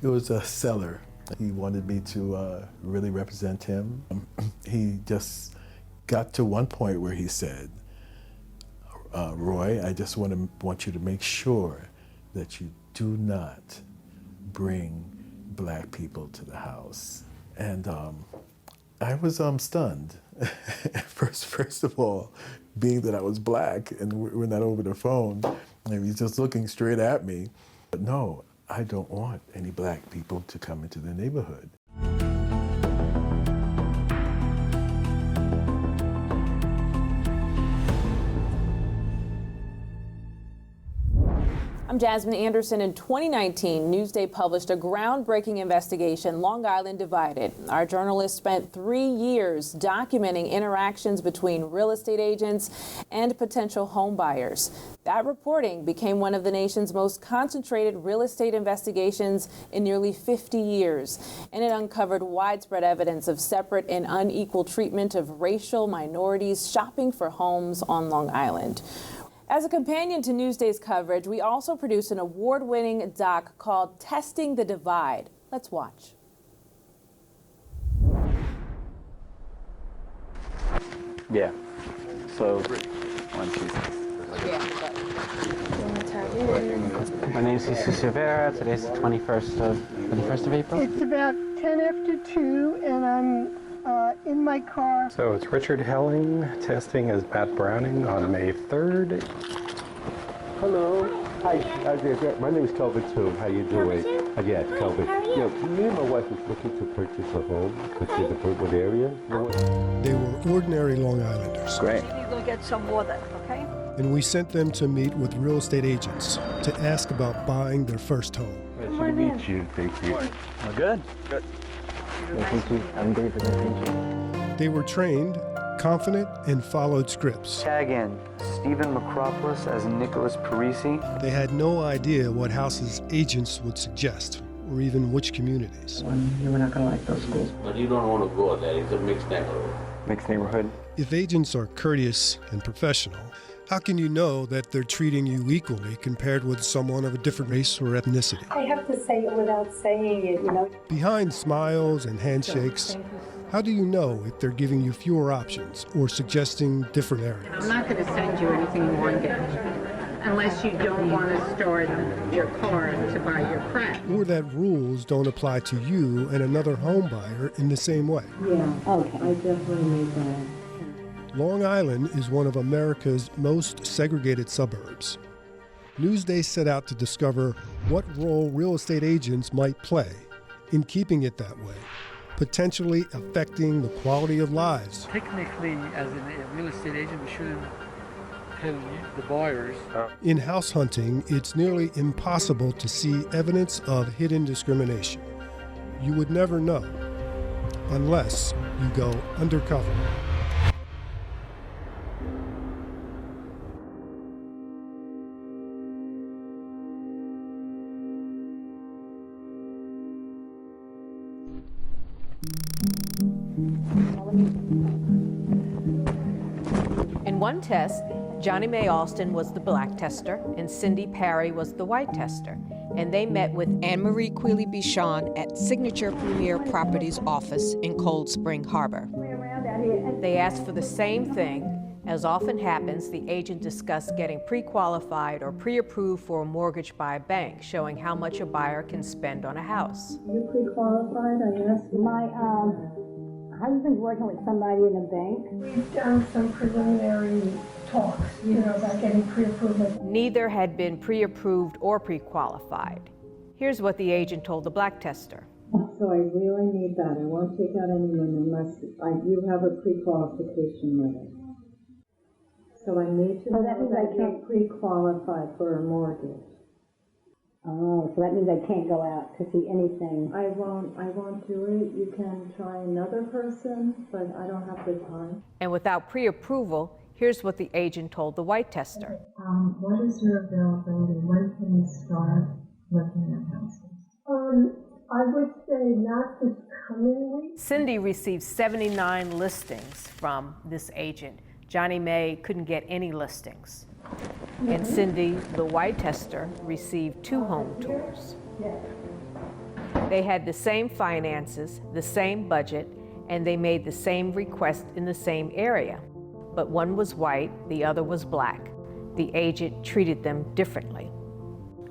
It was a seller. He wanted me to really represent him. He just got to one point where he said, Roy, I just want you to make sure that you do not bring black people to the house. And I was stunned. First of all, being that I was black and we're not over the phone, and he's just looking straight at me. But no, I don't want any black people to come into the neighborhood. I'm Jasmine Anderson. In 2019, Newsday published a groundbreaking investigation, Long Island Divided. Our journalists spent 3 years documenting interactions between real estate agents and potential home buyers. That reporting became one of the nation's most concentrated real estate investigations in nearly 50 years, and it uncovered widespread evidence of separate and unequal treatment of racial minorities shopping for homes on Long Island. As a companion to Newsday's coverage, we also produced an award-winning doc called Testing the Divide. Let's watch. Yeah. So, 1, 2. My name is Jesus Rivera. Today's the 21st of April. It's about 10 after 2, and I'm in my car. So it's Richard Helling testing as Matt Browning on May 3rd. Hello. Hi. My name is Kelvin too. How you doing? Yeah, Kelvin. Yeah, me and my wife was looking to purchase a home in the Brentwood area. They were ordinary Long Islanders. Great. You go get some water, okay? And we sent them to meet with real estate agents to ask about buying their first home. Nice to meet you. Thank you. Oh, good. Good. Thank you. I'm David. Thank you. They were trained, confident, and followed scripts. Tag in Stephen McCropolis as Nicholas Parisi. They had no idea what houses agents would suggest, or even which communities. You were not going to like those schools. But you don't want to go there. It's a mixed neighborhood. Mixed neighborhood. If agents are courteous and professional, how can you know that they're treating you equally compared with someone of a different race or ethnicity? I have to say it without saying it, you know. Behind smiles and handshakes, how do you know if they're giving you fewer options or suggesting different areas? I'm not going to send you anything you want to get unless you don't want to start your car to buy your crap. Or that rules don't apply to you and another home buyer in the same way. Yeah, okay. I definitely made that. Long Island is one of America's most segregated suburbs. Newsday set out to discover what role real estate agents might play in keeping it that way, potentially affecting the quality of lives. Technically, as a real estate agent, we shouldn't tell the buyers. In house hunting, it's nearly impossible to see evidence of hidden discrimination. You would never know unless you go undercover. In one test, Johnny Mae Alston was the black tester and Cindy Parry was the white tester. And they met with Anne-Marie Quealy-Bichon at Signature Premier Properties office in Cold Spring Harbor. They asked for the same thing. As often happens, the agent discussed getting pre-qualified or pre-approved for a mortgage by a bank, showing how much a buyer can spend on a house. You pre-qualified, I asked. My husband's working with somebody in a bank. We've done some preliminary talks, about getting pre-approved. Neither had been pre-approved or pre-qualified. Here's what the agent told the black tester. So I really need that. I won't take out anyone unless you have a pre-qualification letter. So I need to know that I can't pre-qualify for a mortgage. Oh, so that means I can't go out to see anything. I won't do it. You can try another person, but I don't have the time. And without pre-approval, here's what the agent told the white tester. What is your availability? When can you start looking at houses? I would say not this coming week. Cindy received 79 listings from this agent. Johnny Mae couldn't get any listings. And Cindy, the white tester, received 2 home tours. They had the same finances, the same budget, and they made the same request in the same area. But one was white, the other was black. The agent treated them differently.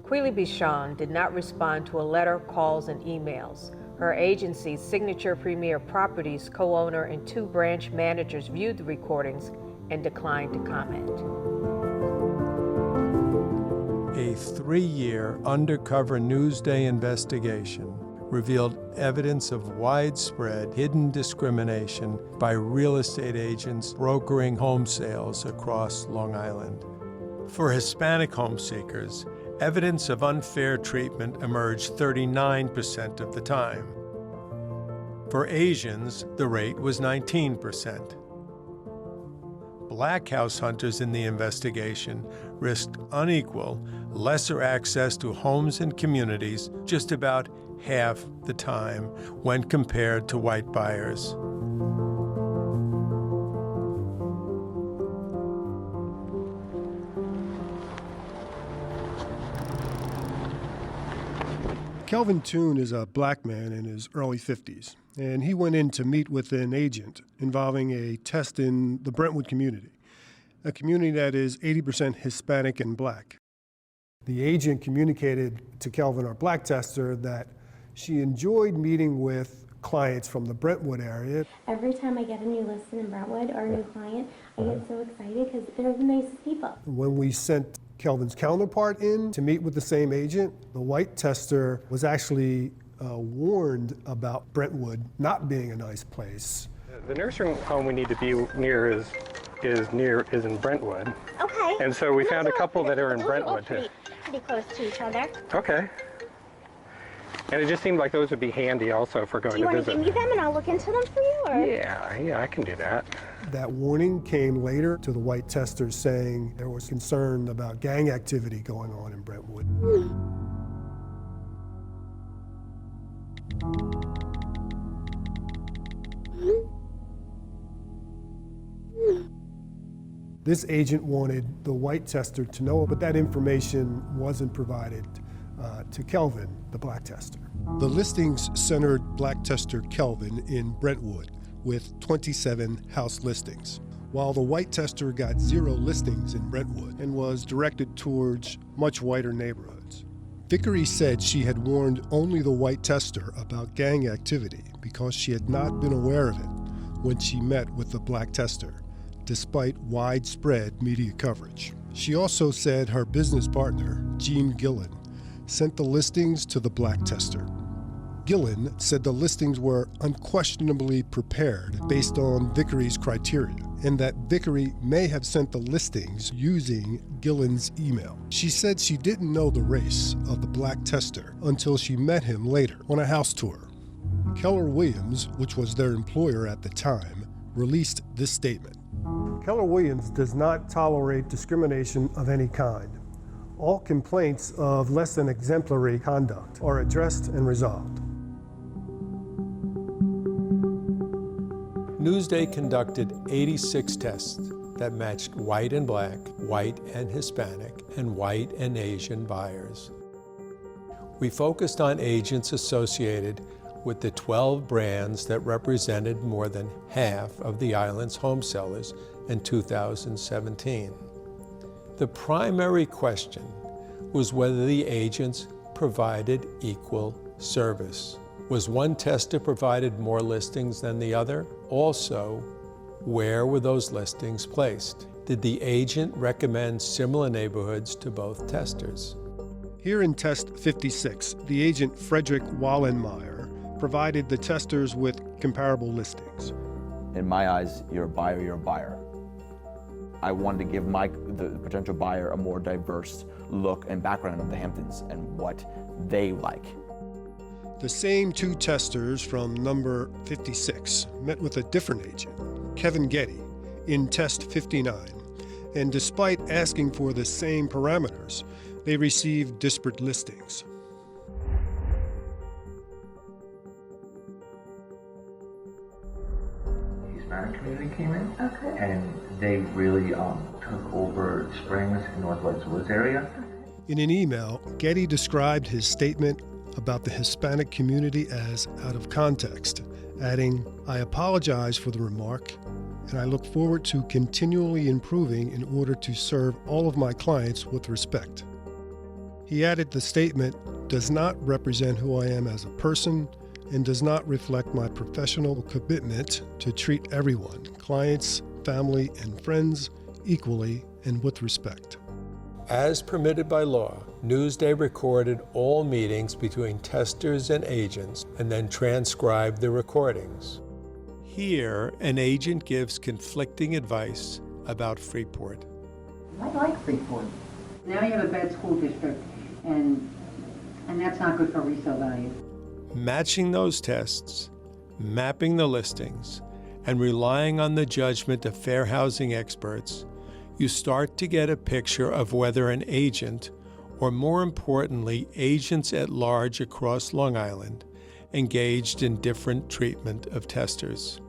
Quealy Bichon did not respond to a letter, calls, and emails. Her agency, Signature Premier Properties co-owner and 2 branch managers viewed the recordings and declined to comment. A 3-year undercover Newsday investigation revealed evidence of widespread hidden discrimination by real estate agents brokering home sales across Long Island. For Hispanic home seekers, evidence of unfair treatment emerged 39% of the time. For Asians, the rate was 19%. Black house hunters in the investigation risked unequal, lesser access to homes and communities just about half the time when compared to white buyers. Kelvin Toon is a black man in his early 50s, and he went in to meet with an agent involving a test in the Brentwood community, a community that is 80% Hispanic and black. The agent communicated to Kelvin, our black tester, that she enjoyed meeting with clients from the Brentwood area. Every time I get a new listing in Brentwood or a new client, I get so excited because they're the nicest people. When we sent Kelvin's counterpart in to meet with the same agent, the white tester was actually warned about Brentwood not being a nice place. The nursing home we need to be near is in Brentwood. Okay. And so we found a couple that are in Brentwood too. Pretty close to each other. Okay. And it just seemed like those would be handy also for going to visit. Do you want to give me them and I'll look into them for you? Or? Yeah, I can do that. That warning came later to the white testers saying there was concern about gang activity going on in Brentwood. This agent wanted the white tester to know, but that information wasn't provided to Kelvin, the black tester. The listings centered black tester Kelvin in Brentwood with 27 house listings, while the white tester got 0 listings in Brentwood and was directed towards much whiter neighborhoods. Vickery said she had warned only the white tester about gang activity because she had not been aware of it when she met with the black tester, despite widespread media coverage. She also said her business partner, Gene Gillen, sent the listings to the black tester. Gillen said the listings were unquestionably prepared based on Vickery's criteria, and that Vickery may have sent the listings using Gillen's email. She said she didn't know the race of the black tester until she met him later on a house tour. Keller Williams, which was their employer at the time, released this statement. Keller Williams does not tolerate discrimination of any kind. All complaints of less than exemplary conduct are addressed and resolved. Newsday conducted 86 tests that matched white and black, white and Hispanic, and white and Asian buyers. We focused on agents associated with the 12 brands that represented more than half of the island's home sellers in 2017. The primary question was whether the agents provided equal service. Was one tester provided more listings than the other? Also, where were those listings placed? Did the agent recommend similar neighborhoods to both testers? Here in test 56, the agent Frederick Wallenmeyer provided the testers with comparable listings. In my eyes, you're a buyer, you're a buyer. I wanted to give the potential buyer a more diverse look and background of the Hamptons and what they like. The same 2 testers from number 56 met with a different agent, Kevin Getty, in test 59, and despite asking for the same parameters, they received disparate listings. The Hispanic community came in, and they really took over Springs and Northwest Woods area. In an email, Getty described his statement about the Hispanic community as out of context, adding, "I apologize for the remark, and I look forward to continually improving in order to serve all of my clients with respect." He added the statement does not represent who I am as a person and does not reflect my professional commitment to treat everyone, clients, family, and friends, equally and with respect. As permitted by law, Newsday recorded all meetings between testers and agents and then transcribed the recordings. Here, an agent gives conflicting advice about Freeport. I like Freeport. Now you have a bad school district, and that's not good for resale value. Matching those tests, mapping the listings, and relying on the judgment of fair housing experts, you start to get a picture of whether an agent, or more importantly, agents at large across Long Island, engaged in different treatment of testers.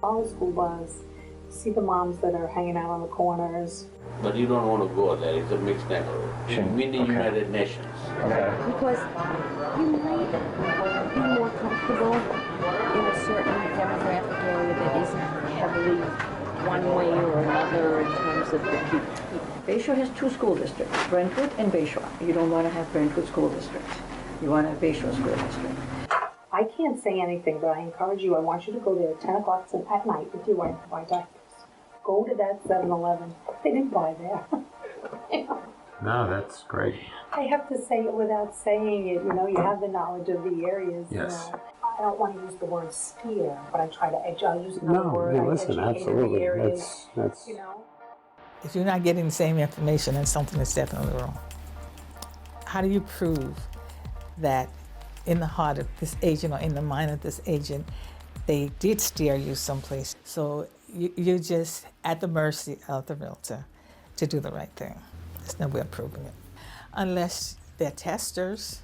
All the school bus, see the moms that are hanging out on the corners. But you don't want to go there, it's a mixed neighborhood. We need United Nations. Because you might be more comfortable in a certain demographic area that isn't heavily one way or another in terms of the people. Bayshore has two school districts, Brentwood and Bayshore. You don't want to have Brentwood School District. You want to have Bayshore School District. I can't say anything, but I encourage you, I want you to go there at 10 o'clock at night with your wife to buy diapers. Go to that 7-Eleven. They didn't buy there. No, that's great. I have to say it without saying it, you have the knowledge of the areas, Yes. I don't want to use the word steer, but I try to use another No, word. yeah, I listen, educated absolutely. the areas, That's If you're not getting the same information, then something is definitely wrong. How do you prove that in the heart of this agent or in the mind of this agent, they did steer you someplace? So you're just at the mercy of the realtor to do the right thing. There's no way of proving it. Unless they're testers.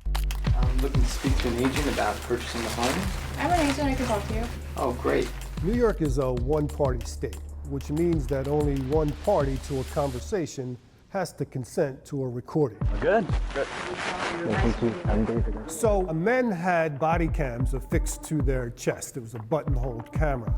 I'm looking to speak to an agent about purchasing a home. I'm an agent, I can talk to you. Oh, great. New York is a one-party state, which means that only one party to a conversation has to consent to a recording. Good. So men had body cams affixed to their chest. It was a button-holed camera.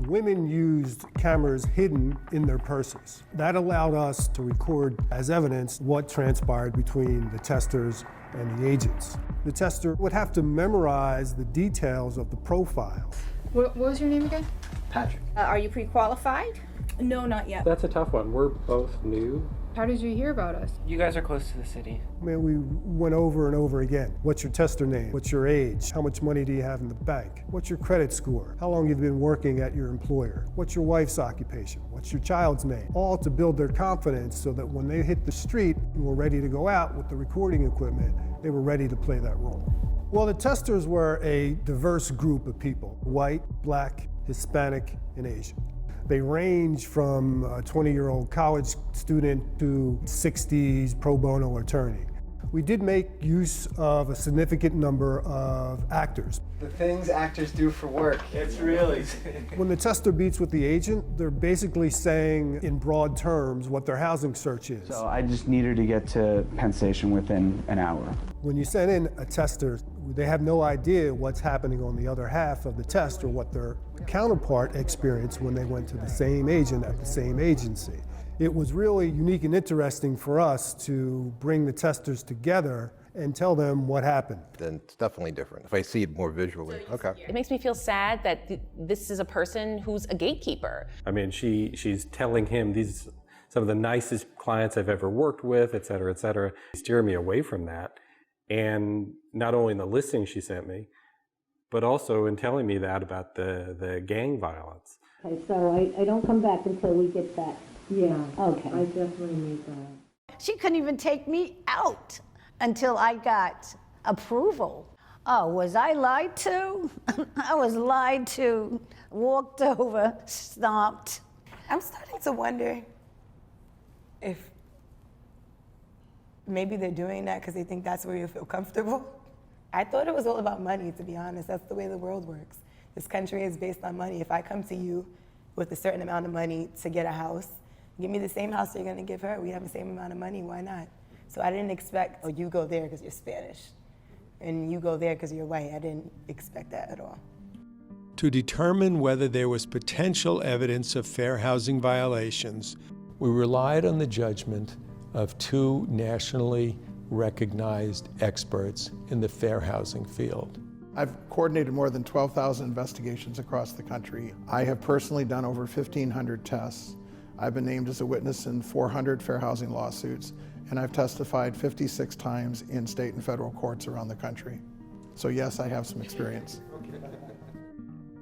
Women used cameras hidden in their purses. That allowed us to record as evidence what transpired between the testers and the agents. The tester would have to memorize the details of the profile. What was your name again? Patrick. Are you pre-qualified? No, not yet. a tough one. We're both new. How did you hear about us? You guys are close to the city. I mean, we went over and over again. What's your tester name? What's your age? How much money do you have in the bank? What's your credit score? How long have you been working at your employer? What's your wife's occupation? What's your child's name? All to build their confidence so that when they hit the street and were ready to go out with the recording equipment, they were ready to play that role. Well, the testers were a diverse group of people: white, black, Hispanic, and Asian. They range from a 20-year-old college student to 60s pro bono attorney. We did make use of a significant number of actors. The things actors do for work. It's really... When the tester meets with the agent, they're basically saying in broad terms what their housing search is. So I just need her to get to Penn Station within an hour. When you send in a tester, they have no idea what's happening on the other half of the test or what their counterpart experienced when they went to the same agent at the same agency. It was really unique and interesting for us to bring the testers together and tell them what happened. Then it's definitely different. If I see it more visually, okay. It makes me feel sad that this is a person who's a gatekeeper. I mean, she's telling him these are some of the nicest clients I've ever worked with, et cetera, steering me away from that. And not only in the listing she sent me, but also in telling me that about the gang violence. Okay, so I don't come back until we get that. Yeah. Okay. I definitely need that. She couldn't even take me out until I got approval. Oh, was I lied to? I was lied to, walked over, stomped. I'm starting to wonder if maybe they're doing that because they think that's where you feel comfortable. I thought it was all about money, to be honest. That's the way the world works. This country is based on money. If I come to you with a certain amount of money to get a house, give me the same house you're gonna give her. We have the same amount of money, why not? So I didn't expect, oh, you go there because you're Spanish. and you go there because you're white. I didn't expect that at all. To determine whether there was potential evidence of fair housing violations, we relied on the judgment of two nationally recognized experts in the fair housing field. I've coordinated more than 12,000 investigations across the country. I have personally done over 1,500 tests. I've been named as a witness in 400 fair housing lawsuits, and I've testified 56 times in state and federal courts around the country. So yes, I have some experience.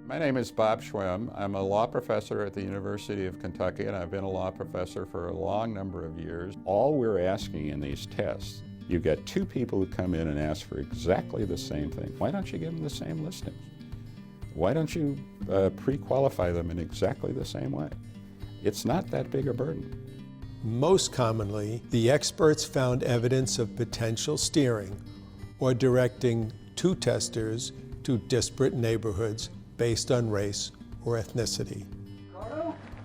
My name is Bob Schwemm. I'm a law professor at the University of Kentucky, and I've been a law professor for a long number of years. All we're asking in these tests, you get two people who come in and ask for exactly the same thing. Why don't you give them the same listings? Why don't you pre-qualify them in exactly the same way? It's not that big a burden. Most commonly, the experts found evidence of potential steering or directing two testers to disparate neighborhoods based on race or ethnicity.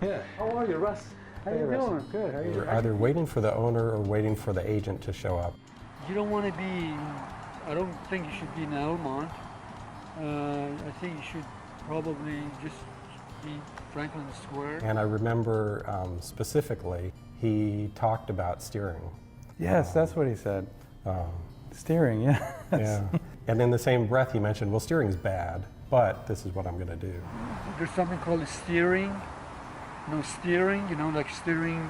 Yeah. How are you, Russ? How you doing? Good. How are you? You're either waiting for the owner or waiting for the agent to show up. You don't want to be, I don't think you should be in Elmont. I think you should probably just be Franklin Square. And I remember specifically, he talked about steering. Yes, that's what he said. Steering, yeah. Yeah. And in the same breath, he mentioned, well, steering's bad, but this is what I'm going to do. There's something called steering. No steering, you know, like steering.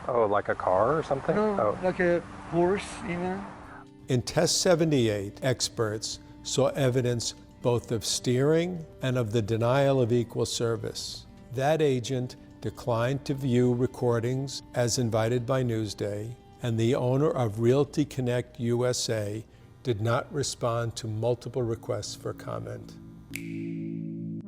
Oh, like a car or something? No, like a horse, even. In test 78, experts saw evidence both of steering and of the denial of equal service. That agent declined to view recordings as invited by Newsday, and the owner of Realty Connect USA did not respond to multiple requests for comment.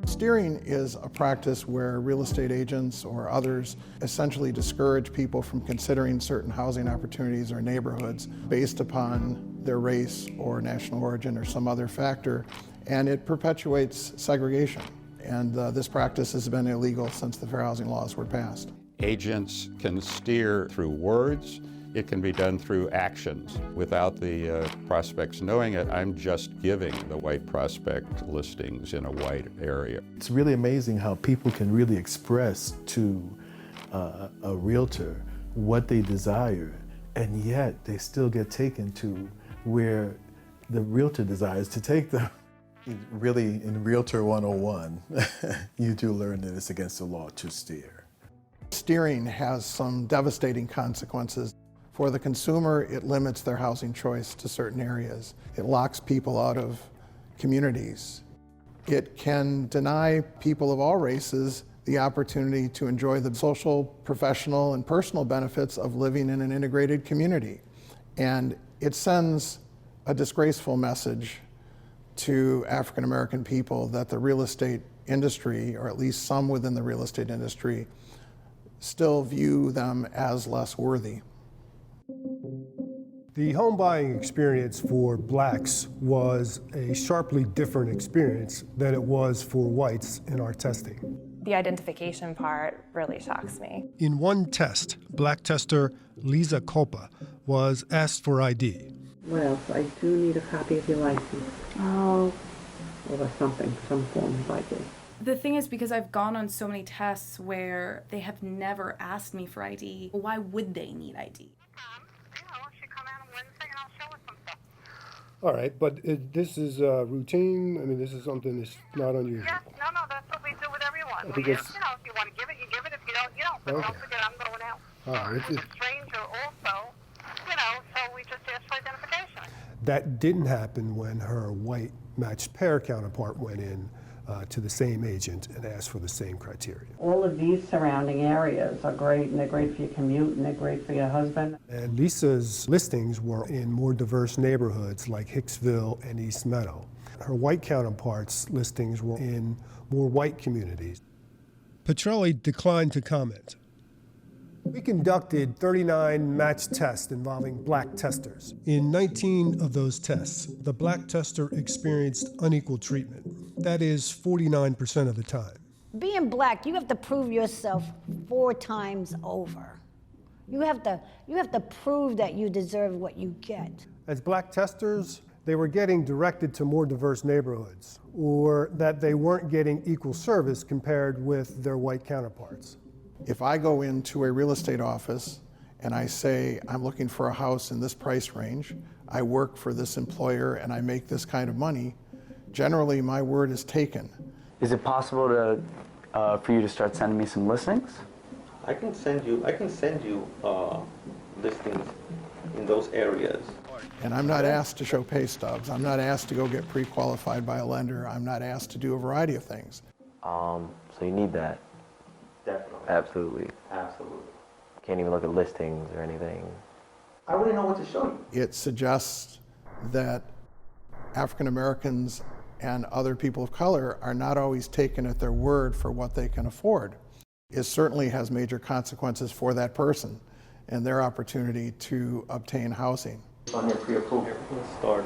Steering is a practice where real estate agents or others essentially discourage people from considering certain housing opportunities or neighborhoods based upon their race or national origin or some other factor, and it perpetuates segregation. And this practice has been illegal since the fair housing laws were passed. Agents can steer through words. It can be done through actions. Without the prospects knowing it, I'm just giving the white prospect listings in a white area. It's really amazing how people can really express to a realtor what they desire, and yet they still get taken to where the realtor desires to take them. Really, in Realtor 101, you do learn that it's against the law to steer. Steering has some devastating consequences. For the consumer, it limits their housing choice to certain areas. It locks people out of communities. It can deny people of all races the opportunity to enjoy the social, professional, and personal benefits of living in an integrated community. And it sends a disgraceful message to African American people that the real estate industry, or at least some within the real estate industry, still view them as less worthy. The home buying experience for blacks was a sharply different experience than it was for whites in our testing. The identification part really shocks me. In one test, black tester Lisa Culpa was asked for ID. What else? I do need a copy of your license. Oh. Or something, some form of ID. The thing is, because I've gone on so many tests where they have never asked me for ID, why would they need ID? All right, but this is routine. I mean, this is something that's not unusual. Yes, no, that's what we do with everyone. Because, if you want to give it, you give it. If you don't, you don't. But don't forget, I'm going out. It's a stranger also, so we just ask for identification. That didn't happen when her white matched pair counterpart went in to the same agent and asked for the same criteria. All of these surrounding areas are great, and they're great for your commute, and they're great for your husband. And Lisa's listings were in more diverse neighborhoods like Hicksville and East Meadow. Her white counterparts' listings were in more white communities. Petrelli declined to comment. We conducted 39 match tests involving black testers. In 19 of those tests, the black tester experienced unequal treatment. That is 49% of the time. Being black, you have to prove yourself 4 times over. You have to prove that you deserve what you get. As black testers, they were getting directed to more diverse neighborhoods, or that they weren't getting equal service compared with their white counterparts. If I go into a real estate office and I say, I'm looking for a house in this price range, I work for this employer and I make this kind of money, generally my word is taken. Is it possible to, for you to start sending me some listings? I can send you listings in those areas. And I'm not asked to show pay stubs. I'm not asked to go get pre-qualified by a lender. I'm not asked to do a variety of things. So you need that? Definitely. Absolutely. Absolutely. Can't even look at listings or anything. I wouldn't know what to show you. It suggests that African Americans and other people of color are not always taken at their word for what they can afford. It certainly has major consequences for that person and their opportunity to obtain housing. On your pre-approval, let's start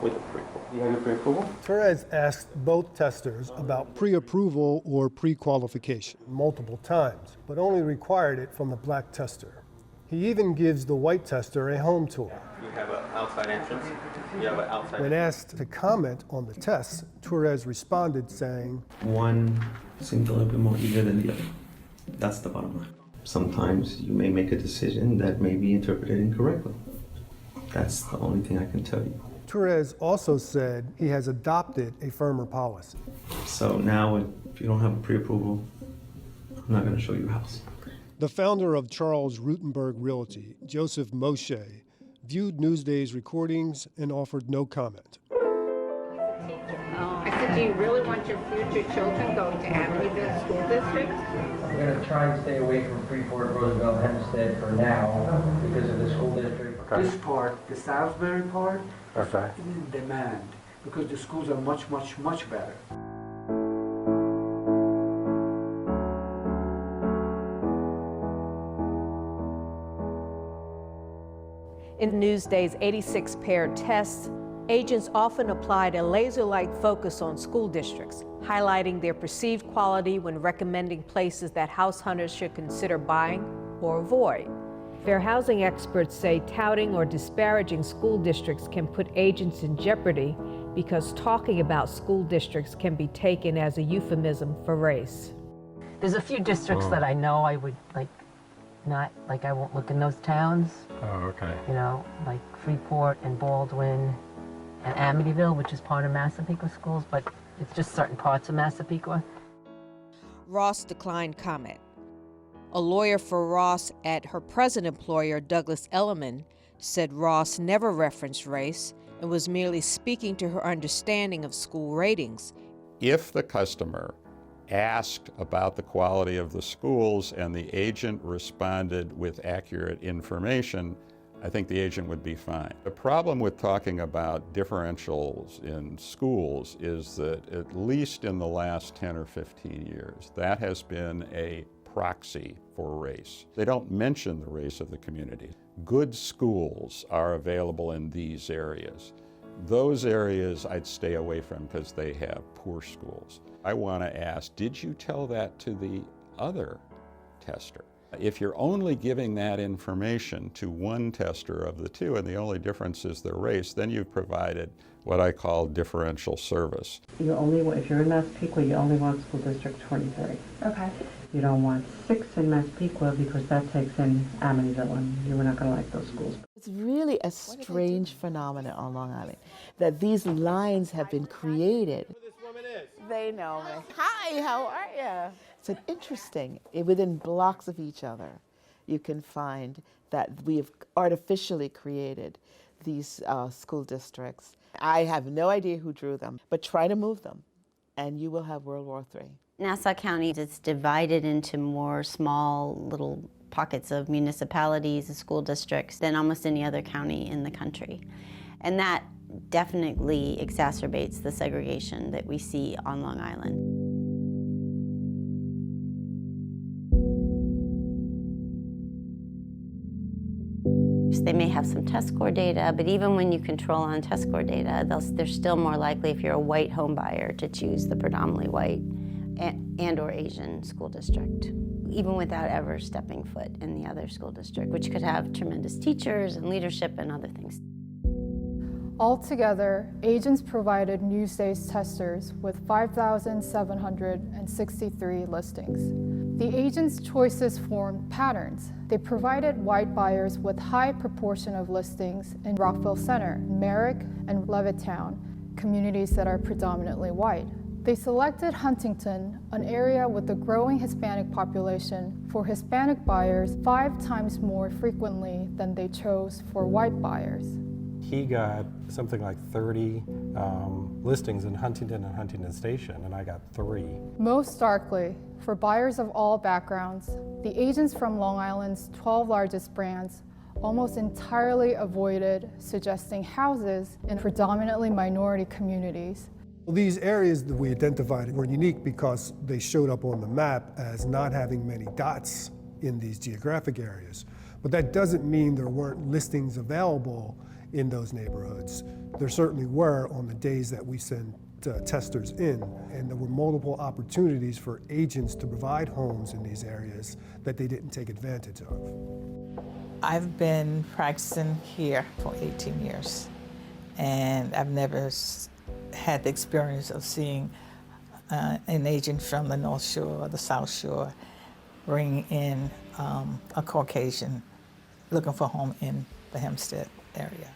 with a pre-approval. Do you have your pre-approval? Torres asked both testers about pre-approval or pre-qualification multiple times, but only required it from the black tester. He even gives the white tester a home tour. You have an outside entrance. You have an outside. When asked to comment on the tests, Torres responded saying, "One seems a little bit more eager than the other. That's the bottom line. Sometimes you may make a decision that may be interpreted incorrectly. That's the only thing I can tell you." Torres also said he has adopted a firmer policy. So now, if you don't have a pre-approval, I'm not going to show you a house. The founder of Charles Rutenberg Realty, Joseph Moshe, viewed Newsday's recordings and offered no comment. I said, do you really want your future children going to Amityville School District? We're going to try and stay away from Freeport, Roosevelt, Hempstead for now because of the school district. This part, the Salisbury part, is in demand because the schools are much, much, much better. In Newsday's 86 paired tests, agents often applied a laser-like focus on school districts, highlighting their perceived quality when recommending places that house hunters should consider buying or avoid. Fair housing experts say touting or disparaging school districts can put agents in jeopardy because talking about school districts can be taken as a euphemism for race. There's a few districts that I know I would I won't look in those towns. Oh, okay. You know, like Freeport and Baldwin and Amityville, which is part of Massapequa schools, but it's just certain parts of Massapequa. Ross declined comment. A lawyer for Ross at her present employer, Douglas Elliman, said Ross never referenced race and was merely speaking to her understanding of school ratings. If the customer asked about the quality of the schools and the agent responded with accurate information, I think the agent would be fine. The problem with talking about differentials in schools is that at least in the last 10 or 15 years, that has been a proxy for race. They don't mention the race of the community. Good schools are available in these areas. Those areas I'd stay away from because they have poor schools. I want to ask, did you tell that to the other tester? If you're only giving that information to one tester of the two and the only difference is their race, then you've provided what I call differential service. You only, if you're in Massapequa, you only want school district 23. Okay. You don't want 6 in Massapequa because that takes in Amityville and you're not going to like those schools. It's really a strange phenomenon on Long Island that these lines have been created. They know me. Hi, how are you? It's interesting. Within blocks of each other, you can find that we have artificially created these school districts. I have no idea who drew them, but try to move them, and you will have World War III. Nassau County is divided into more small little pockets of municipalities and school districts than almost any other county in the country. And that definitely exacerbates the segregation that we see on Long Island. They may have some test score data, but even when you control on test score data, they're still more likely, if you're a white home buyer, to choose the predominantly white and or Asian school district, even without ever stepping foot in the other school district, which could have tremendous teachers and leadership and other things. Altogether, agents provided Newsday's testers with 5,763 listings. The agents' choices formed patterns. They provided white buyers with high proportion of listings in Rockville Center, Merrick, and Levittown, communities that are predominantly white. They selected Huntington, an area with a growing Hispanic population, for Hispanic buyers 5 times more frequently than they chose for white buyers. He got something like 30 listings in Huntington and Huntington Station, and I got 3. Most starkly, for buyers of all backgrounds, the agents from Long Island's 12 largest brands almost entirely avoided suggesting houses in predominantly minority communities. Well, these areas that we identified were unique because they showed up on the map as not having many dots in these geographic areas. But that doesn't mean there weren't listings available in those neighborhoods. There certainly were on the days that we sent testers in, and there were multiple opportunities for agents to provide homes in these areas that they didn't take advantage of. I've been practicing here for 18 years, and I've never had the experience of seeing an agent from the North Shore or the South Shore bring in a Caucasian looking for a home in the Hempstead area.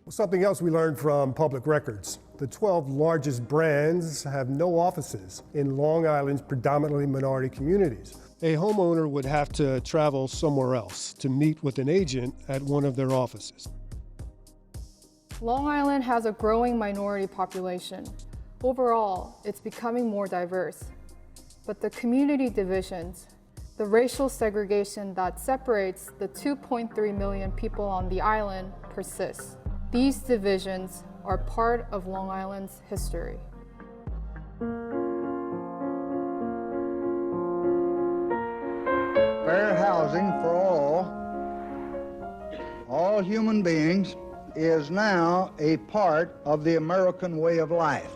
Something else we learned from public records. The 12 largest brands have no offices in Long Island's predominantly minority communities. A homeowner would have to travel somewhere else to meet with an agent at one of their offices. Long Island has a growing minority population. Overall, it's becoming more diverse. But the community divisions, the racial segregation that separates the 2.3 million people on the island persists. These divisions are part of Long Island's history. Fair housing for all human beings, is now a part of the American way of life.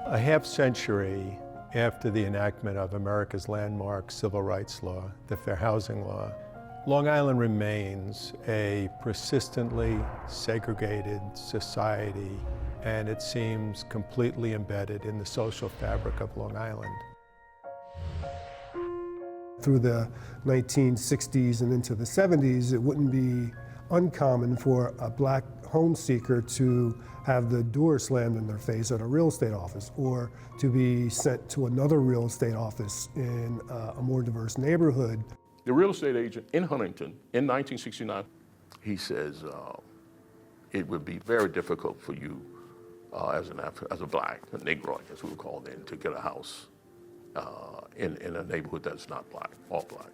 A half century after the enactment of America's landmark civil rights law, the Fair Housing Law, Long Island remains a persistently segregated society, and it seems completely embedded in the social fabric of Long Island. Through the 1960s and into the 70s, it wouldn't be uncommon for a black home seeker to have the door slammed in their face at a real estate office, or to be sent to another real estate office in a more diverse neighborhood. The real estate agent in Huntington in 1969, he says it would be very difficult for you as a black, a Negro, I guess we would call it then, to get a house in a neighborhood that's not black, all black.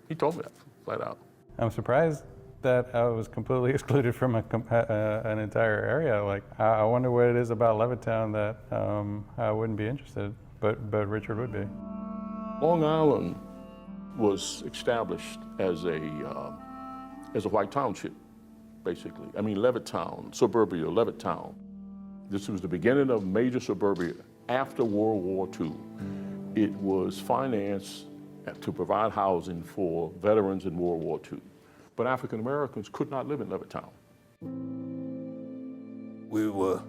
He told me that flat out. I'm surprised that I was completely excluded from an entire area. Like, I wonder what it is about Levittown that I wouldn't be interested, but Richard would be. Long Island was established as a white township, basically. I mean, Levittown, suburbia, Levittown. This was the beginning of major suburbia after World War II. It was financed to provide housing for veterans in World War II. But African Americans could not live in Levittown. We were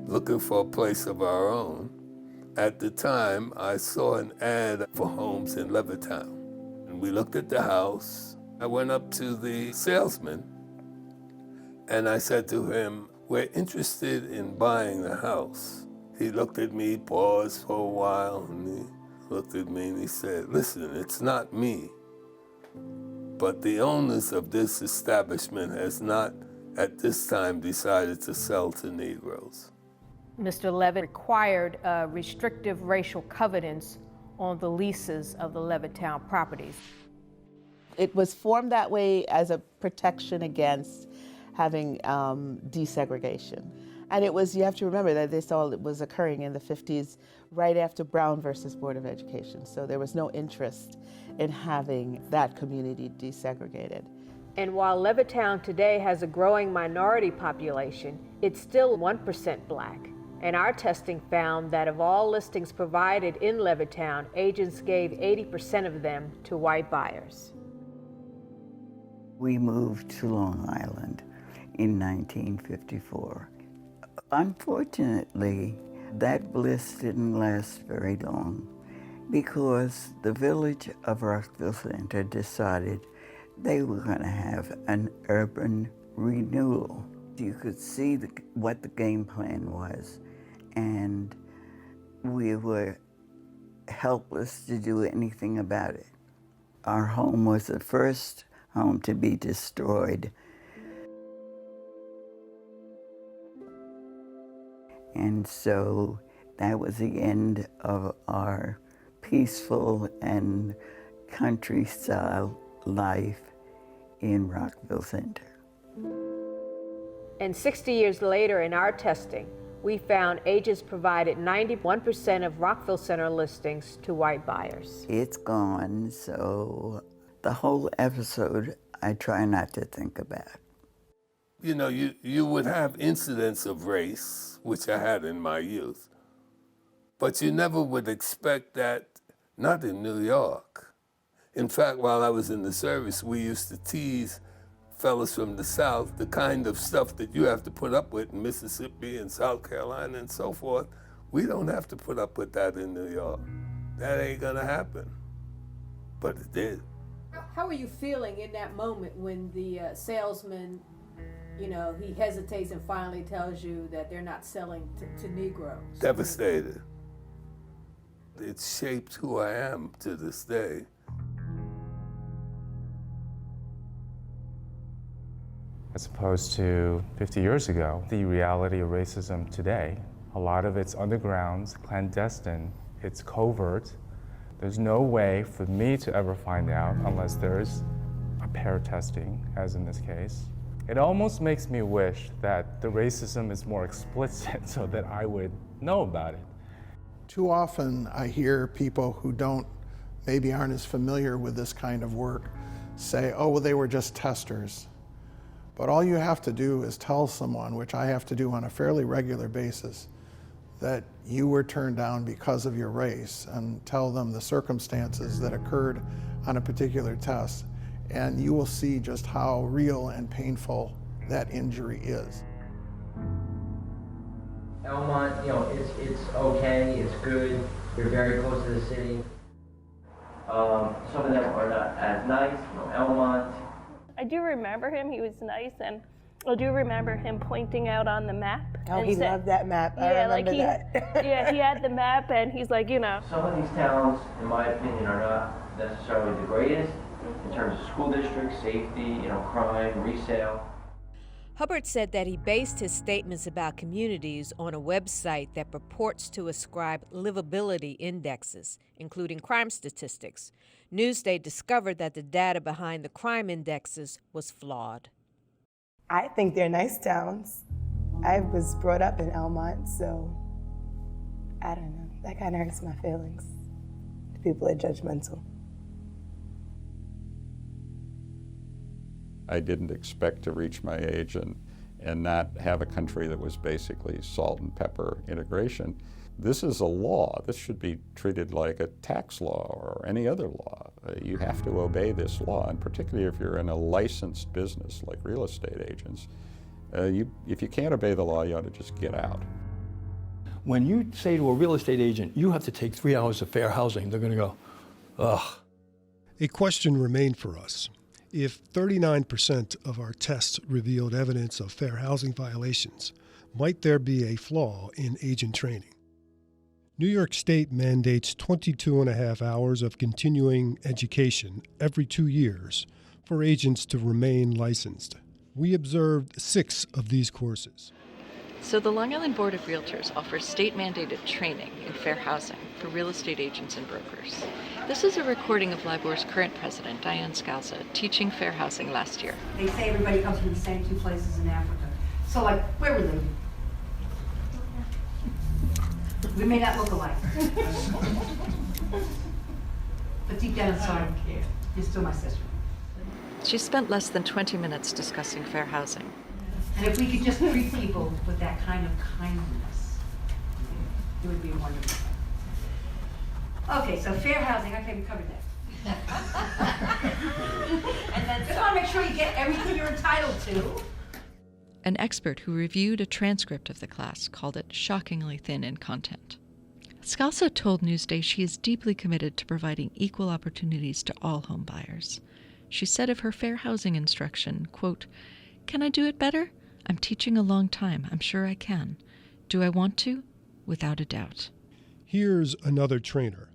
looking for a place of our own. At the time, I saw an ad for homes in Levittown. And we looked at the house. I went up to the salesman and I said to him, "We're interested in buying the house." He looked at me, paused for a while, and he looked at me and he said, "Listen, it's not me, but the owners of this establishment has not at this time decided to sell to Negroes." Mr. Levitt required restrictive racial covenants on the leases of the Levittown properties. It was formed that way as a protection against having desegregation. And it was, you have to remember that this all was occurring in the 50s, right after Brown versus Board of Education. So there was no interest in having that community desegregated. And while Levittown today has a growing minority population, it's still 1% black. And our testing found that of all listings provided in Levittown, agents gave 80% of them to white buyers. We moved to Long Island in 1954. Unfortunately, that bliss didn't last very long because the village of Rockville Center decided they were going to have an urban renewal. You could see what the game plan was, and we were helpless to do anything about it. Our home was the first home to be destroyed. And so that was the end of our peaceful and country-style life in Rockville Center. And 60 years later in our testing, we found agents provided 91% of Rockville Center listings to white buyers. It's gone, so the whole episode I try not to think about. You know, you would have incidents of race, which I had in my youth, but you never would expect that, not in New York. In fact, while I was in the service, we used to tease fellas from the South, the kind of stuff that you have to put up with in Mississippi and South Carolina and so forth. We don't have to put up with that in New York. That ain't gonna happen. But it did. How are you feeling in that moment when the salesman, you know, he hesitates and finally tells you that they're not selling to Negroes? Devastated. It shaped who I am to this day. As opposed to 50 years ago, the reality of racism today, a lot of it's underground, clandestine, it's covert. There's no way for me to ever find out unless there's a pair testing, as in this case. It almost makes me wish that the racism is more explicit so that I would know about it. Too often I hear people who maybe aren't as familiar with this kind of work say, oh, well, they were just testers. But all you have to do is tell someone, which I have to do on a fairly regular basis, that you were turned down because of your race, and tell them the circumstances that occurred on a particular test, and you will see just how real and painful that injury is. Elmont, you know, it's okay, it's good, you're very close to the city. Some of them are not as nice, you know, Elmont. I do remember him, he was nice, and I do remember him pointing out on the map. Oh, he loved that map. I remember that. Yeah, he had the map, and he's like, you know. Some of these towns, in my opinion, are not necessarily the greatest in terms of school districts, safety, you know, crime, resale. Hubbard said that he based his statements about communities on a website that purports to ascribe livability indexes, including crime statistics. Newsday discovered that the data behind the crime indexes was flawed. I think they're nice towns. I was brought up in Elmont, so I don't know. That kind of hurts my feelings. People are judgmental. I didn't expect to reach my age and not have a country that was basically salt and pepper integration. This is a law. This should be treated like a tax law or any other law. You have to obey this law, and particularly if you're in a licensed business like real estate agents, if you can't obey the law, you ought to just get out. When you say to a real estate agent, you have to take 3 hours of fair housing, they're going to go, ugh. A question remained for us. If 39% of our tests revealed evidence of fair housing violations, might there be a flaw in agent training? New York State mandates 22.5 hours of continuing education every 2 years for agents to remain licensed. We observed 6 of these courses. So the Long Island Board of Realtors offers state-mandated training in fair housing for real estate agents and brokers. This is a recording of LIBOR's current president, Diane Scalza, teaching fair housing last year. They say everybody comes from the same 2 places in Africa. So, like, where were they? We may not look alike. But deep down inside, you're still my sister. She spent less than 20 minutes discussing fair housing. And if we could just treat people with that kind of kindness, it would be wonderful. Okay, so fair housing, okay, we covered that. And then just want to make sure you get everything you're entitled to. An expert who reviewed a transcript of the class called it shockingly thin in content. Scalzo told Newsday she is deeply committed to providing equal opportunities to all home buyers. She said of her fair housing instruction, quote, "Can I do it better? I'm teaching a long time. I'm sure I can. Do I want to? Without a doubt." Here's another trainer,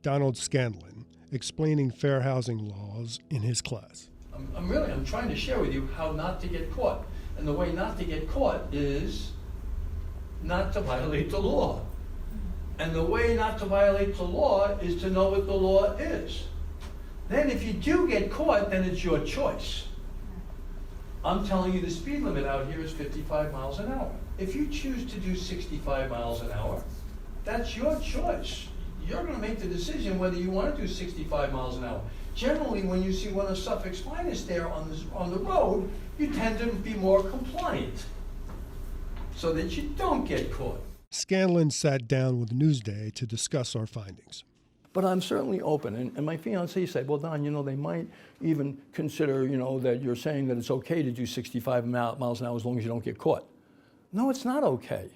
Donald Scanlon, explaining fair housing laws in his class. I'm trying to share with you how not to get caught. And the way not to get caught is not to violate the law. And the way not to violate the law is to know what the law is. Then if you do get caught, then it's your choice. I'm telling you the speed limit out here is 55 miles an hour. If you choose to do 65 miles an hour, that's your choice. You're going to make the decision whether you want to do 65 miles an hour. Generally, when you see one of Suffolk's finest there on the road, you tend to be more compliant so that you don't get caught. Scanlon sat down with Newsday to discuss our findings. But I'm certainly open. And my fiancée said, well, Don, they might even consider, that you're saying that it's okay to do 65 miles an hour as long as you don't get caught. No, it's not okay.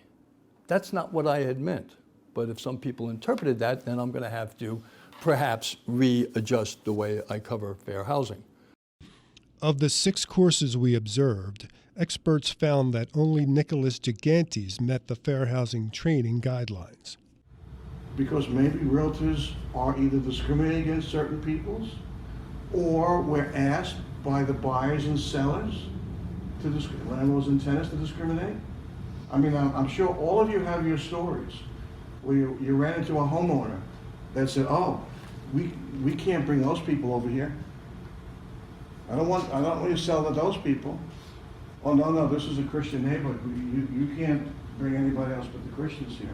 That's not what I had meant. But if some people interpreted that, then I'm going to have to perhaps readjust the way I cover fair housing. Of the 6 courses we observed, experts found that only Nicholas Gigantes met the fair housing training guidelines. Because maybe realtors are either discriminating against certain peoples, or we're asked by the buyers and sellers, landlords and tenants, to discriminate. I mean, I'm sure all of you have your stories where you ran into a homeowner that said, "Oh, we can't bring those people over here. I don't want you to sell to those people. Oh no, this is a Christian neighborhood. You can't bring anybody else but the Christians here."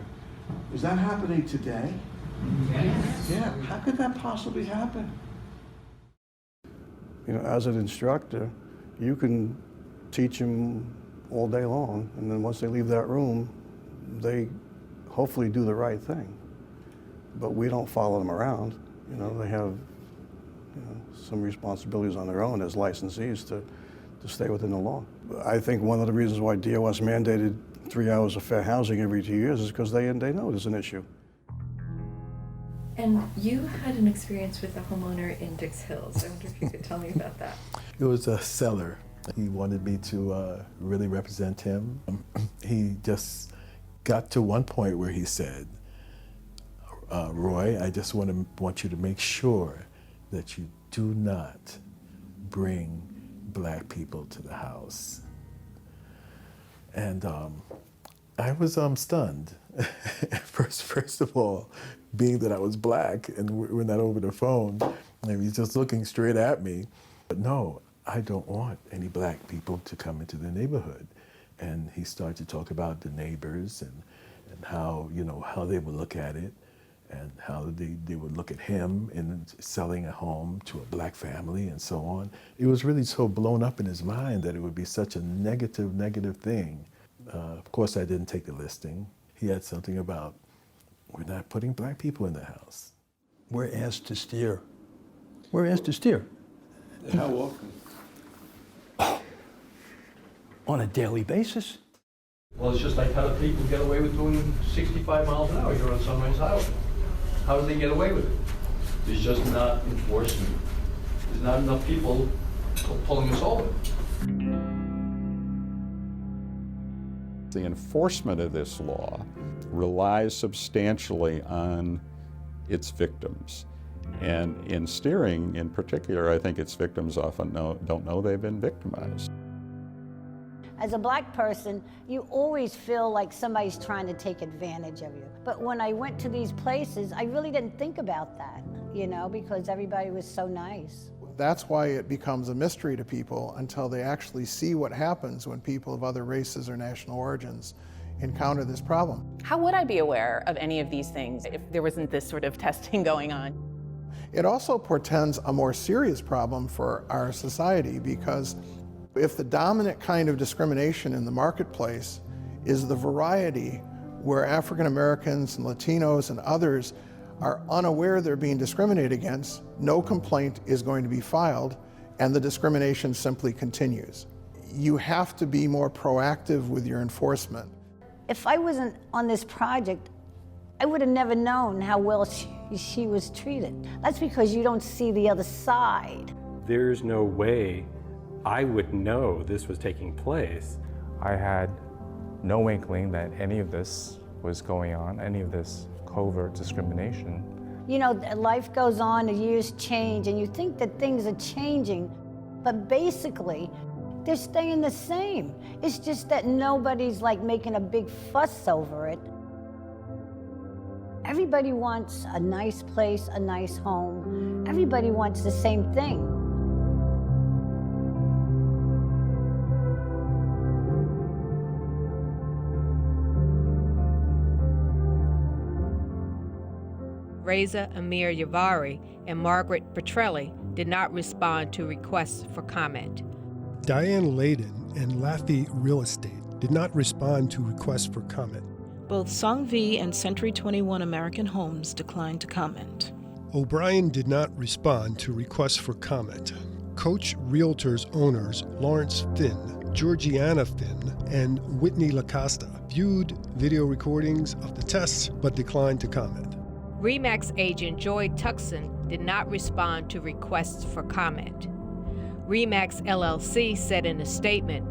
Is that happening today? Yes. Yeah. How could that possibly happen? As an instructor, you can teach them all day long, and then once they leave that room, they hopefully do the right thing. But we don't follow them around. They have some responsibilities on their own as licensees to stay within the law. I think one of the reasons why DOS mandated 3 hours of fair housing every 2 years is because they know there's an issue. And you had an experience with a homeowner in Dix Hills. I wonder if you could tell me about that. It was a seller. He wanted me to really represent him. He just got to one point where he said, "Roy, I just want you to make sure that you do not bring black people to the house." And I was stunned. First of all, being that I was black and we're not over the phone, and he's just looking straight at me. But no, I don't want any black people to come into the neighborhood. And he started to talk about the neighbors and how, how they would look at it, and how they would look at him in selling a home to a black family and so on. It was really so blown up in his mind that it would be such a negative thing. Of course, I didn't take the listing. He had something about, we're not putting black people in the house. We're asked to steer. We're asked to steer. How often? On a daily basis. Well, it's just like how do people get away with doing 65 miles an hour here on Sunrise Highway? How do they get away with it? There's just not enforcement. There's not enough people pulling us over. The enforcement of this law relies substantially on its victims. And in steering in particular, I think its victims often don't know they've been victimized. As a black person, you always feel like somebody's trying to take advantage of you. But when I went to these places, I really didn't think about that, because everybody was so nice. That's why it becomes a mystery to people until they actually see what happens when people of other races or national origins encounter this problem. How would I be aware of any of these things if there wasn't this sort of testing going on? It also portends a more serious problem for our society, because if the dominant kind of discrimination in the marketplace is the variety where African Americans and Latinos and others are unaware they're being discriminated against, no complaint is going to be filed, and the discrimination simply continues. you have to be more proactive with your enforcement. If I wasn't on this project, I would have never known how well she was treated. That's because you don't see the other side. There's no way I would know this was taking place. I had no inkling that any of this was going on, any of this covert discrimination. You know, life goes on, the years change, and you think that things are changing, but basically, they're staying the same. It's just that nobody's like making a big fuss over it. Everybody wants a nice place, a nice home. Everybody wants the same thing. Reza Amir Yavari and Margaret Petrelli did not respond to requests for comment. Diane Layden and Laffey Real Estate did not respond to requests for comment. Both Song V and Century 21 American Homes declined to comment. O'Brien did not respond to requests for comment. Coach Realtors owners Lawrence Finn, Georgiana Finn, and Whitney LaCosta viewed video recordings of the tests but declined to comment. RE/MAX agent Joy Tuckson did not respond to requests for comment. RE/MAX LLC said in a statement,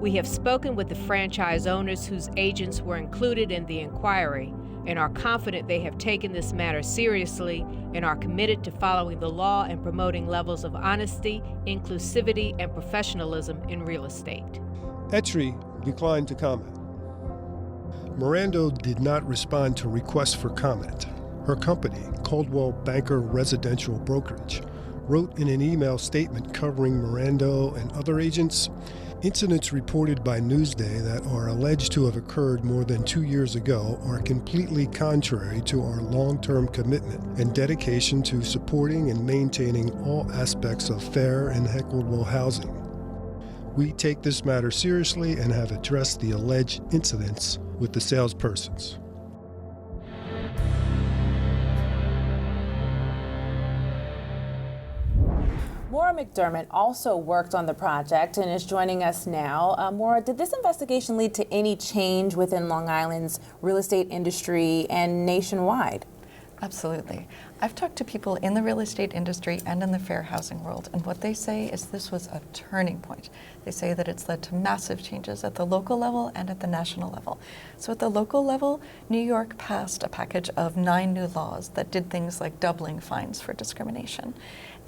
"We have spoken with the franchise owners whose agents were included in the inquiry and are confident they have taken this matter seriously and are committed to following the law and promoting levels of honesty, inclusivity, and professionalism in real estate." Etri declined to comment. Mirando did not respond to requests for comment. Her company, Coldwell Banker Residential Brokerage, wrote in an email statement covering Mirando and other agents, "Incidents reported by Newsday that are alleged to have occurred more than 2 years ago are completely contrary to our long-term commitment and dedication to supporting and maintaining all aspects of fair and equitable housing. We take this matter seriously and have addressed the alleged incidents with the salespersons." Maura McDermott also worked on the project and is joining us now. Maura, did this investigation lead to any change within Long Island's real estate industry and nationwide? Absolutely. I've talked to people in the real estate industry and in the fair housing world, and what they say is this was a turning point. They say that it's led to massive changes at the local level and at the national level. So at the local level, New York passed a package of 9 new laws that did things like doubling fines for discrimination.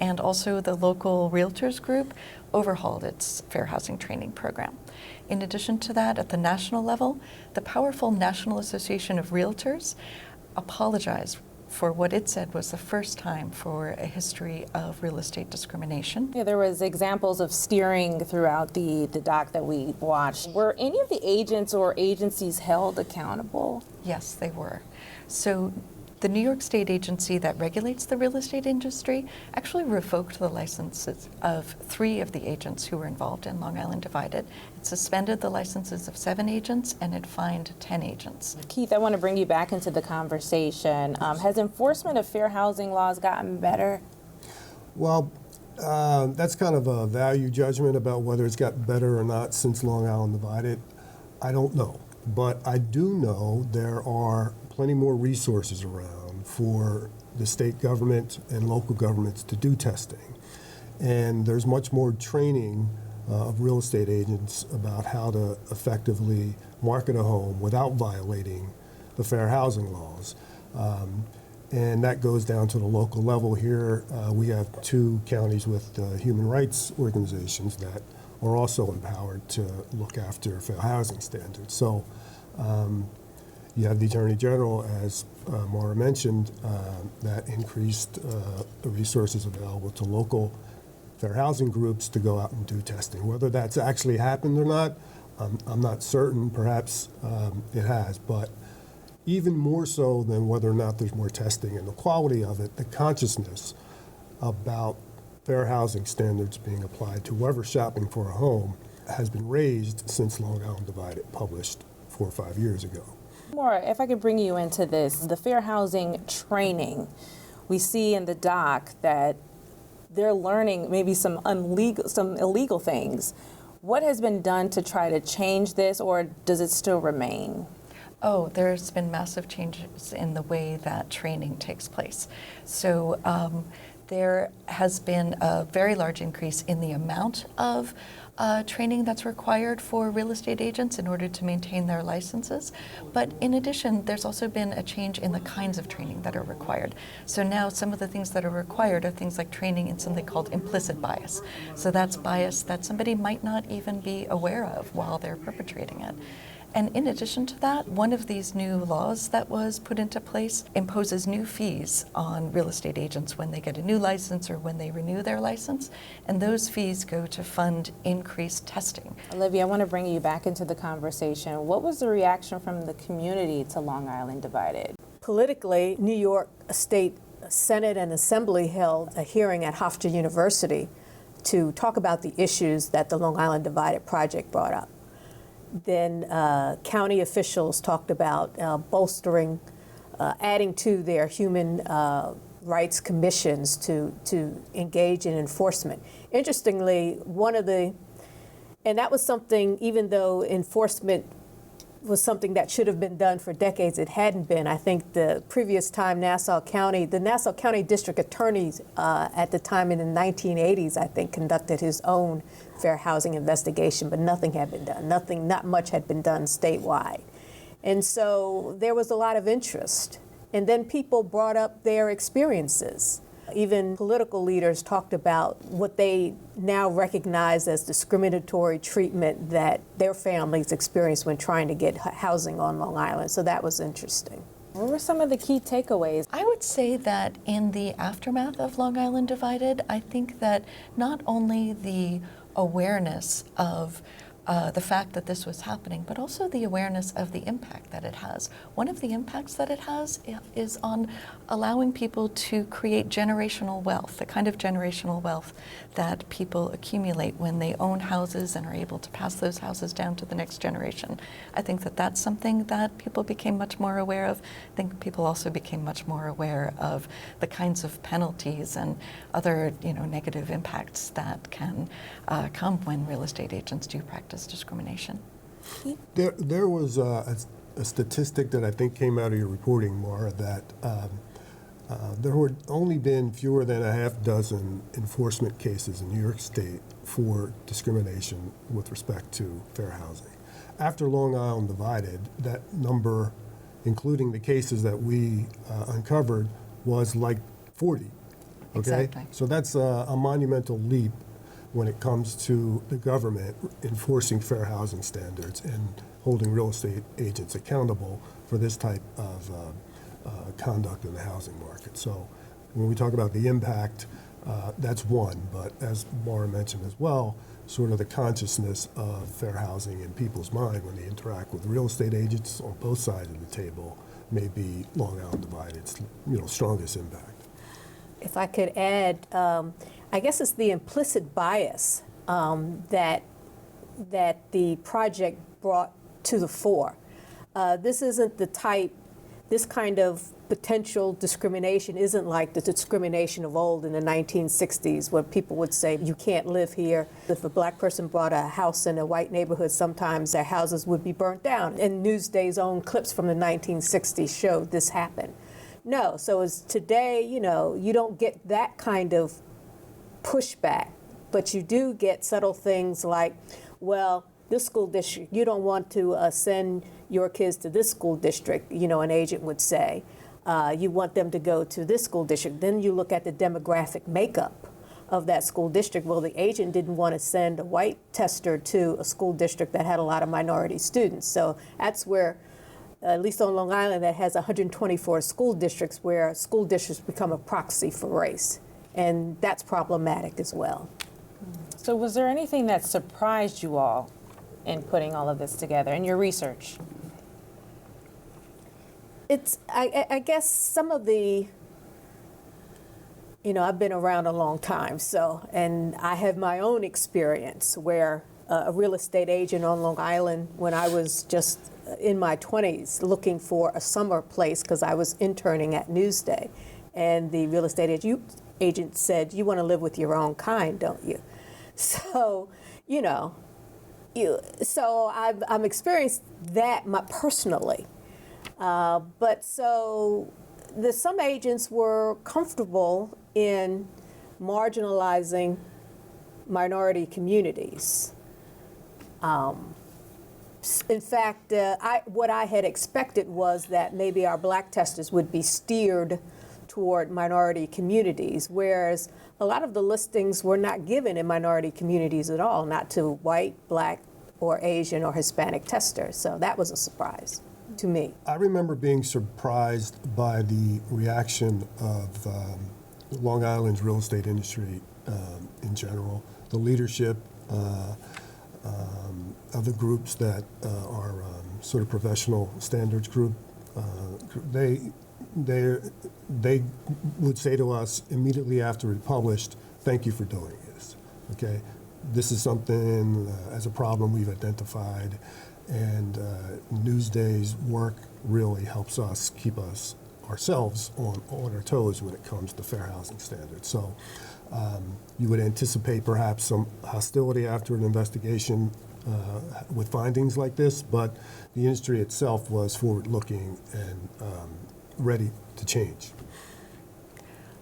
And also the local realtors group overhauled its fair housing training program. In addition to that, at the national level, the powerful National Association of Realtors apologized for what it said was the first time for a history of real estate discrimination. Yeah, there was examples of steering throughout the doc that we watched. Were any of the agents or agencies held accountable? Yes, they were. So the New York State agency that regulates the real estate industry actually revoked the licenses of 3 of the agents who were involved in Long Island Divided. It suspended the licenses of 7 agents and it fined 10 agents. Keith, I want to bring you back into the conversation. Has enforcement of fair housing laws gotten better? Well, that's kind of a value judgment about whether it's gotten better or not since Long Island Divided. I don't know. But I do know there are plenty more resources around for the state government and local governments to do testing. And there's much more training of real estate agents about how to effectively market a home without violating the fair housing laws. And that goes down to the local level here. We have 2 counties with human rights organizations that are also empowered to look after fair housing standards. So you have the Attorney General, as Maura mentioned, that increased the resources available to local fair housing groups to go out and do testing. Whether that's actually happened or not, I'm not certain. Perhaps it has, but even more so than whether or not there's more testing and the quality of it, the consciousness about fair housing standards being applied to whoever's shopping for a home has been raised since Long Island Divided published 4 or 5 years ago. Maura, if I could bring you into this, the fair housing training, we see in the doc that they're learning maybe some illegal things. What has been done to try to change this, or does it still remain? Oh, there's been massive changes in the way that training takes place. So there has been a very large increase in the amount of training that's required for real estate agents in order to maintain their licenses. But in addition, there's also been a change in the kinds of training that are required. So now some of the things that are required are things like training in something called implicit bias. So that's bias that somebody might not even be aware of while they're perpetrating it. And in addition to that, one of these new laws that was put into place imposes new fees on real estate agents when they get a new license or when they renew their license. And those fees go to fund increased testing. Olivia, I want to bring you back into the conversation. What was the reaction from the community to Long Island Divided? Politically, New York State Senate and Assembly held a hearing at Hofstra University to talk about the issues that the Long Island Divided project brought up. Then county officials talked about bolstering, adding to their human rights commissions to engage in enforcement. Interestingly, and that was something, even though enforcement was something that should have been done for decades, it hadn't been. I think the previous time the Nassau County District Attorneys at the time in the 1980s, I think, conducted his own fair housing investigation, but nothing had been done. Not much had been done statewide. And so there was a lot of interest. And then people brought up their experiences. Even political leaders talked about what they now recognize as discriminatory treatment that their families experienced when trying to get housing on Long Island. So that was interesting. What were some of the key takeaways? I would say that in the aftermath of Long Island Divided, I think that not only the awareness of the fact that this was happening, but also the awareness of the impact that it has. One of the impacts that it has is on allowing people to create generational wealth, the kind of generational wealth that people accumulate when they own houses and are able to pass those houses down to the next generation. I think that that's something that people became much more aware of. I think people also became much more aware of the kinds of penalties and other, negative impacts that can come when real estate agents do practice discrimination. There was a statistic that I think came out of your reporting, Maura, that there had only been fewer than a half dozen enforcement cases in New York State for discrimination with respect to fair housing. After Long Island Divided, that number, including the cases that we uncovered, was like 40. Okay? Exactly. So that's a monumental leap when it comes to the government enforcing fair housing standards and holding real estate agents accountable for this type of conduct in the housing market. So when we talk about the impact, that's one, but as Maura mentioned as well, sort of the consciousness of fair housing in people's mind when they interact with real estate agents on both sides of the table may be Long Island Divided's strongest impact. If I could add, I guess it's the implicit bias that the project brought to the fore. This isn't this kind of potential discrimination isn't like the discrimination of old in the 1960s when people would say, you can't live here. If a black person bought a house in a white neighborhood, sometimes their houses would be burnt down. And Newsday's own clips from the 1960s showed this happen. No, so as today, you don't get that kind of pushback, but you do get subtle things like, well, this school district, you don't want to send your kids to this school district, an agent would say. You want them to go to this school district. Then you look at the demographic makeup of that school district. Well, the agent didn't want to send a white tester to a school district that had a lot of minority students. So that's where, at least on Long Island, that has 124 school districts, where school districts become a proxy for race. And that's problematic as well. So was there anything that surprised you all in putting all of this together in your research? I guess some of the, I've been around a long time, and I have my own experience where a real estate agent on Long Island, when I was just in my 20s looking for a summer place because I was interning at Newsday, and the real estate agent said, you want to live with your own kind, don't you? So, So I've experienced that personally. But so some agents were comfortable in marginalizing minority communities. In fact, what I had expected was that maybe our black testers would be steered toward minority communities, whereas a lot of the listings were not given in minority communities at all, not to white, black, or Asian or Hispanic testers. So that was a surprise to me. I remember being surprised by the reaction of Long Island's real estate industry in general, the leadership of the groups that are sort of professional standards group. They would say to us immediately after it published, "Thank you for doing this." Okay, this is something as a problem we've identified, and Newsday's work really helps us keep ourselves on our toes when it comes to fair housing standards. So you would anticipate perhaps some hostility after an investigation with findings like this, but the industry itself was forward-looking and ready to change.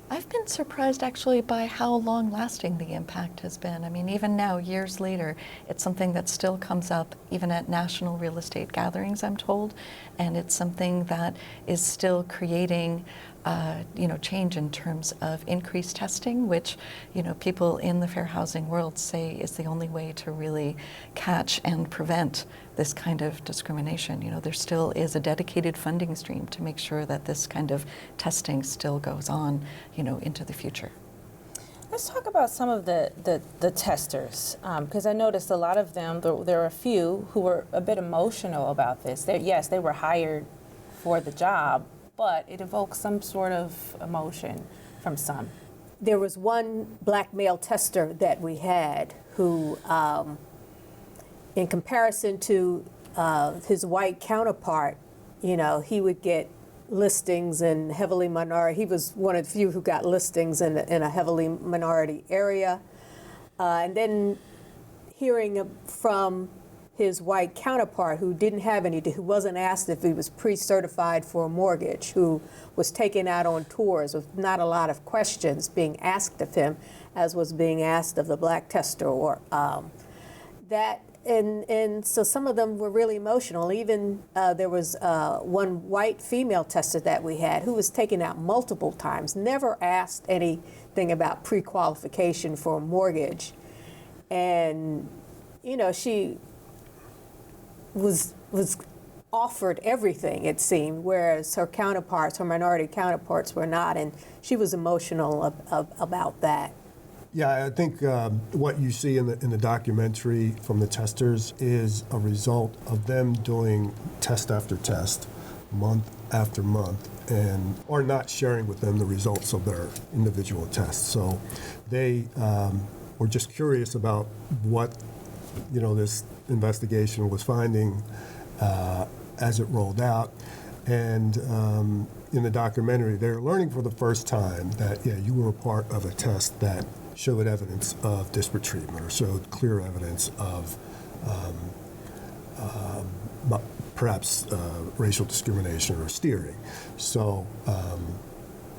I've been surprised actually by how long-lasting the impact has been. I mean, even now, years later, it's something that still comes up even at national real estate gatherings, I'm told, and it's something that is still creating change in terms of increased testing, which, people in the fair housing world say is the only way to really catch and prevent this kind of discrimination. There still is a dedicated funding stream to make sure that this kind of testing still goes on, into the future. Let's talk about some of the testers, because I noticed a lot of them, there were a few who were a bit emotional about this. Yes, they were hired for the job, but it evokes some sort of emotion from some. There was one black male tester that we had who, in comparison to his white counterpart, he would get listings in heavily minority. He was one of the few who got listings in a heavily minority area. And then hearing from his white counterpart who didn't have any, who wasn't asked if he was pre-certified for a mortgage, who was taken out on tours with not a lot of questions being asked of him, as was being asked of the black tester, or and so some of them were really emotional. Even there was one white female tester that we had who was taken out multiple times, never asked anything about pre-qualification for a mortgage, and she was offered everything, it seemed, whereas her minority counterparts were not, and she was emotional about that. Yeah, I think what you see in the documentary from the testers is a result of them doing test after test, month after month, or not sharing with them the results of their individual tests. So they were just curious about what this investigation was finding as it rolled out. And in the documentary, they're learning for the first time that, you were a part of a test that showed evidence of disparate treatment or showed clear evidence of perhaps racial discrimination or steering. So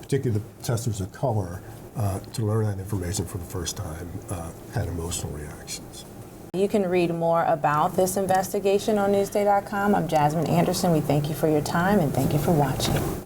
particularly the testers of color, to learn that information for the first time, had emotional reactions. You can read more about this investigation on Newsday.com. I'm Jasmine Anderson. We thank you for your time and thank you for watching.